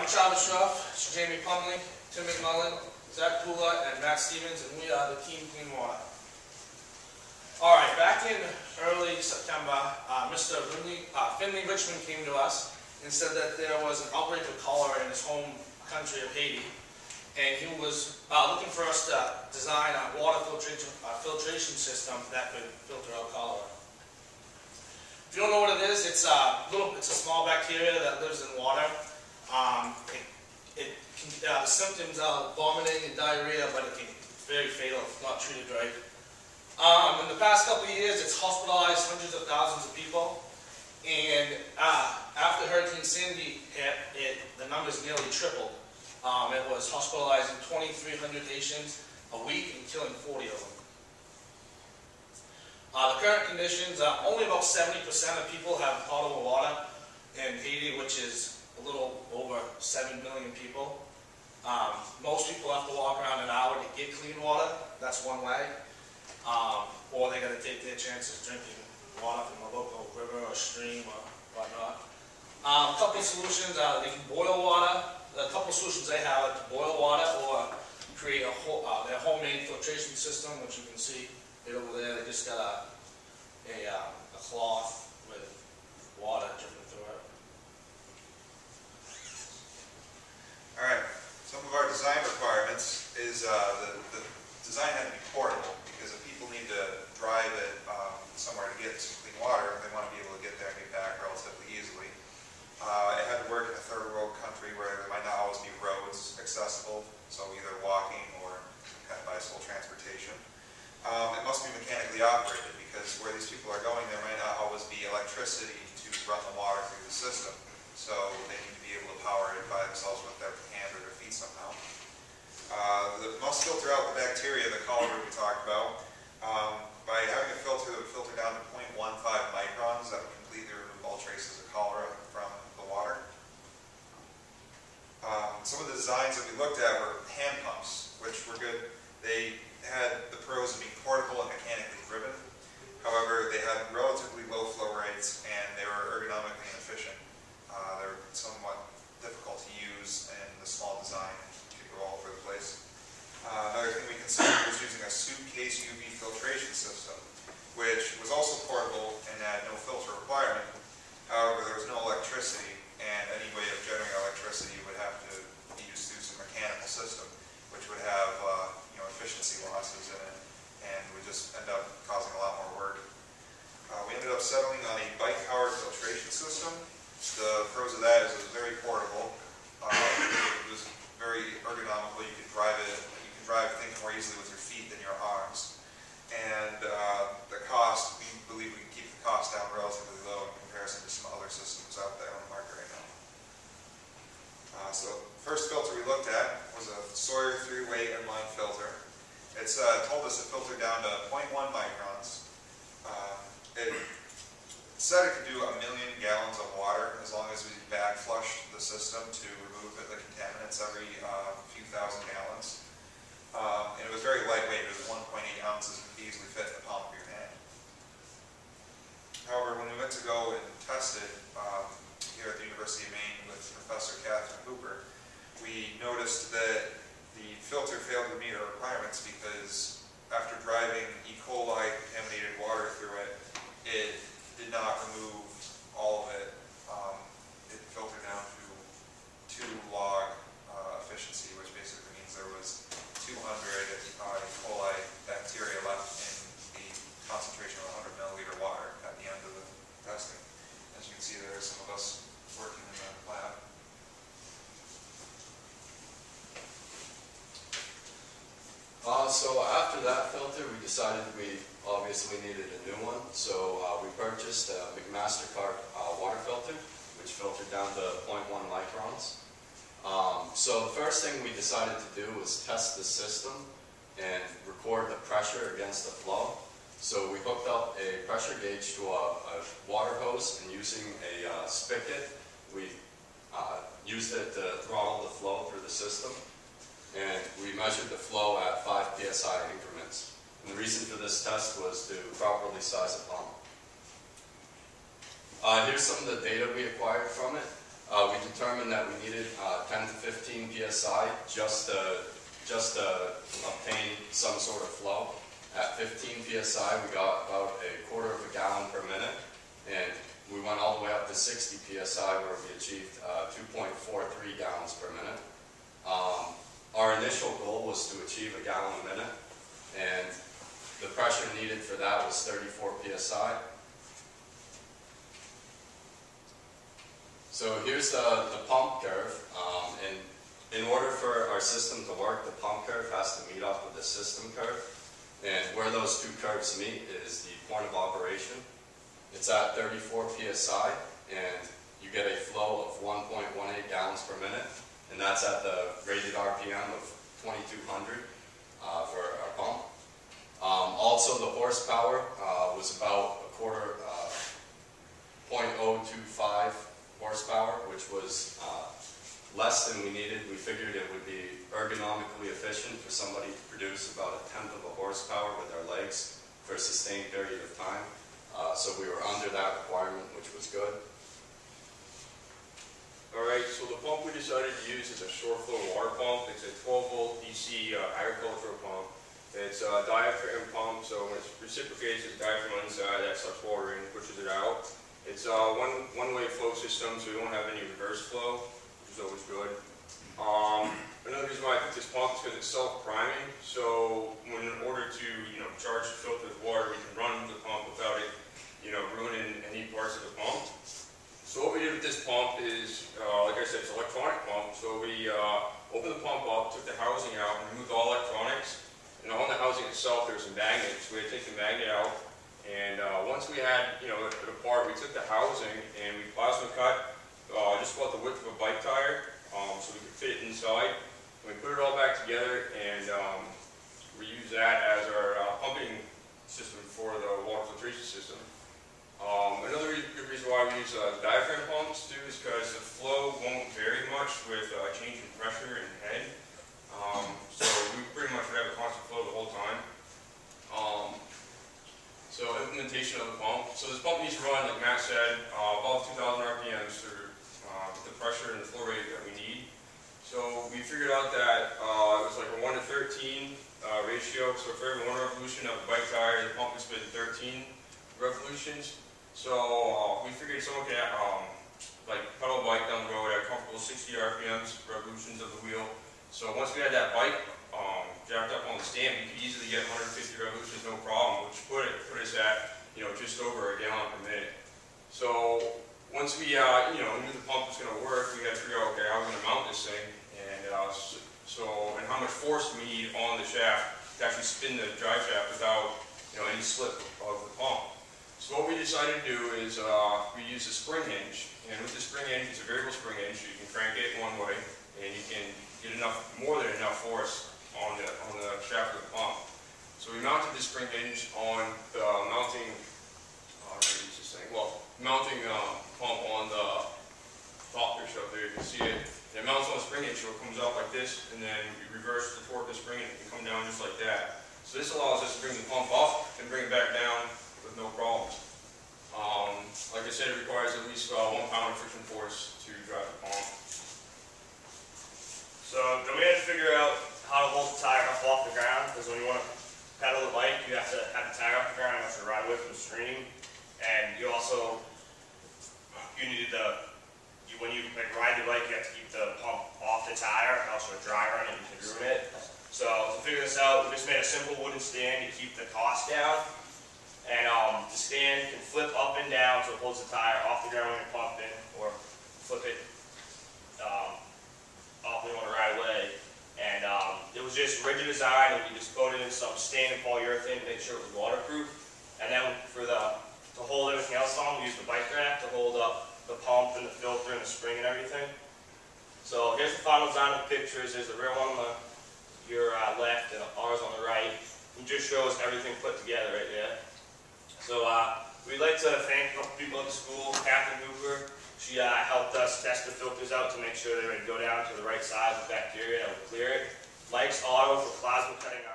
I'm Travis Ruff, Jamie Pumley, Tim McMullen, Zach Pula, and Matt Stevens, and we are the Team Clean Water. Alright, back in early September, Mr. Finley Richmond came to us and said that there was an outbreak of cholera in his home country of Haiti, and he was looking for us to design a water filtration system that could filter out cholera. If you don't know what it is, it's a small bacteria that lives in water. The symptoms are vomiting and diarrhea, but it can be very fatal if not treated right. In the past couple of years, it's hospitalized hundreds of thousands of people, and after Hurricane Sandy hit, the numbers nearly tripled. It was hospitalizing 2,300 patients a week and killing 40 of them. The current conditions, only about 70% of people have potable water in Haiti, which is a little over 7 million people. Most people have to walk around an hour to get clean water. That's one way. Or they got to take their chances drinking water from a local river or stream or whatnot. A couple of solutions, they can boil water. A couple of solutions they have are to boil water or create their homemade filtration system, which you can see right over there. They just got a cloth with water dripping through it. All right. Some of our design requirements is the design had to be portable, because if people need to drive it somewhere to get some clean water, they want to be able to get there and get back relatively easily. It had to work in a third world country where there might not always be roads accessible, so either walking or kind of bicycle transportation. It must be mechanically operated, because where these people are going, there might not always be electricity to run the water through the system. So they need to be able to power it by themselves with their hand or their feet somehow. It must filter out the bacteria, the cholera we talked about. By having a filter that would filter down to 0.15 microns, that would completely remove all traces of cholera from the water. Some of the designs that we looked at were hand pumps, which were good. They had the pros of being portable and mechanically driven. However, they had relatively low flow rates and they were ergonomically inefficient. They were somewhat difficult to use, and the small design could go all over the place. Another thing we considered was using a suitcase UV filtration system, which was also portable and had no filter requirement. However, there was no electricity, and any way of generating electricity would have to be used through some mechanical system, which would have efficiency losses in it, and would just end up causing a lot more work. We ended up settling on a bike-powered filtration system. The pros of that is it was very portable. It was very ergonomical. You could drive it. You can drive things more easily with your feet than your arms. And the cost, we believe we can keep the cost down relatively low in comparison to some other systems out there on the market right now. So the first filter we looked at was a Sawyer 3-way inline filter. It's told us it filtered down to 0.1 microns. It said it could do 1 million gallons of water as long as we back flushed the system to remove the contaminants every few thousand gallons. And it was very lightweight. It was 1.8 ounces and could easily fit in the palm of your hand. However, when we went to go and test it here at the University of Maine with Professor Catherine Hooper, we noticed that the filter failed to meet our requirements, because after driving E. coli contaminated water through it, it did not remove all of it. It filtered down to 2 log efficiency, which basically means there was 200 E. coli bacteria left in the concentration of 100 milliliter water at the end of the testing. As you can see, there are some of us working in the lab. So after that filter, we decided we obviously needed a new one. So we purchased a McMaster-Carr water filter, which filtered down to 0.1 microns. So the first thing we decided to do was test the system and record the pressure against the flow. So we hooked up a pressure gauge to a water hose, and using a spigot, we used it to throttle the flow through the system. And we measured the flow at 5 psi increments. And the reason for this test was to properly size a pump. Here's some of the data we acquired from it. We determined that we needed 10 to 15 psi just to obtain some sort of flow. At 15 psi, we got about a quarter of a gallon per minute, and we went all the way up to 60 psi where we achieved 2.43 gallons per minute. Our initial goal was to achieve a gallon a minute, and the pressure needed for that was 34 psi. So here's the pump curve, and in order for our system to work, the pump curve has to meet up with the system curve, and where those two curves meet is the point of operation. It's at 34 psi, and you get a flow of 1.18 gallons per minute, and that's at the rated RPM of 2200 for our pump. Also, the horsepower was about a quarter, 0.025 horsepower, which was less than we needed. We figured it would be ergonomically efficient for somebody to produce about a tenth of a horsepower with their legs for a sustained period of time. So we were under that requirement, which was good. Alright, so the pump we decided to use is a short flow water pump. It's a 12 volt DC agricultural pump. It's a diaphragm pump, so when it reciprocates, the diaphragm on the inside that sucks water in, pushes it out. It's a one-way flow system, so we won't have any reverse flow, which is always good. Another reason why I picked this pump is because it's self-priming, so in order to charge the filter with water, we can run the pump without it ruining any parts of the pump. So what we did with this pump is, like I said, it's an electronic pump. So we opened the pump up, took the housing out, and removed all electronics. And on the housing itself, there's some magnets. So we had to take the magnet out. And once we had, it apart, we took the housing and we plasma cut just about the width of a bike tire, so we could fit it inside. And we put it all back together, and we use that as our pumping system for the water filtration system. Another good reason why we use diaphragm pumps too is because the flow won't vary much with change in pressure and head. So we pretty much would have a constant flow the whole time. So implementation of the pump. So this pump needs to run, like Matt said, above 2,000 RPMs for the pressure and the flow rate that we need. So we figured out that it was like a 1 to 13 ratio. So for every 1 revolution of a bike tire, the pump is spin 13 revolutions. So we figured someone could like pedal a bike down the road at a comfortable 60 RPMs, revolutions of the wheel. So once we had that bike jacked up on the stand, we could easily get 150 revolutions, no problem, which put us at just over a gallon per minute. So once we knew the pump was going to work, we had to figure out, okay, how we're going to mount this thing, and and how much force we need on the shaft to actually spin the drive shaft without any slip of the pump. So what we decided to do is we use a spring hinge, and with the spring hinge, it's a variable spring hinge, so you can crank it one way, and you can get more than enough force on the shaft of the pump. So we mounted this spring hinge on the mounting, mounting pump on the top picture up there. You can see it. And it mounts on the spring hinge, so it comes out like this, and then you reverse the torque of the spring, and it can come down just like that. So this allows us to bring the pump up and bring it back down with no problems. Like I said, it requires at least 1 pound of friction force to drive the pump. So then we had to figure out how to hold the tire up off the ground, because when you want to pedal the bike, you have to have the tire off the ground, you have to ride away from the stream. And you also, when you ride the bike, you have to keep the pump off the tire, and also a dry run, and you can ruin it. So to figure this out, we just made a simple wooden stand to keep the cost down. And the stand can flip up and down, so it holds the tire off the ground when you're pumping, or flip it off when you want to ride away. And it was just rigid design, and we just coated in some standard polyurethane to make sure it was waterproof. And then to hold everything else on, we used the bike rack to hold up the pump and the filter and the spring and everything. So here's the final design of the pictures. There's the rear one on your left and ours on the right. It just shows everything put together right there. So we'd like to thank a couple people at the school, Catherine Hooper. She helped us test the filters out to make sure they would go down to the right size of bacteria that would clear it. Mike's Auto for plasma cutting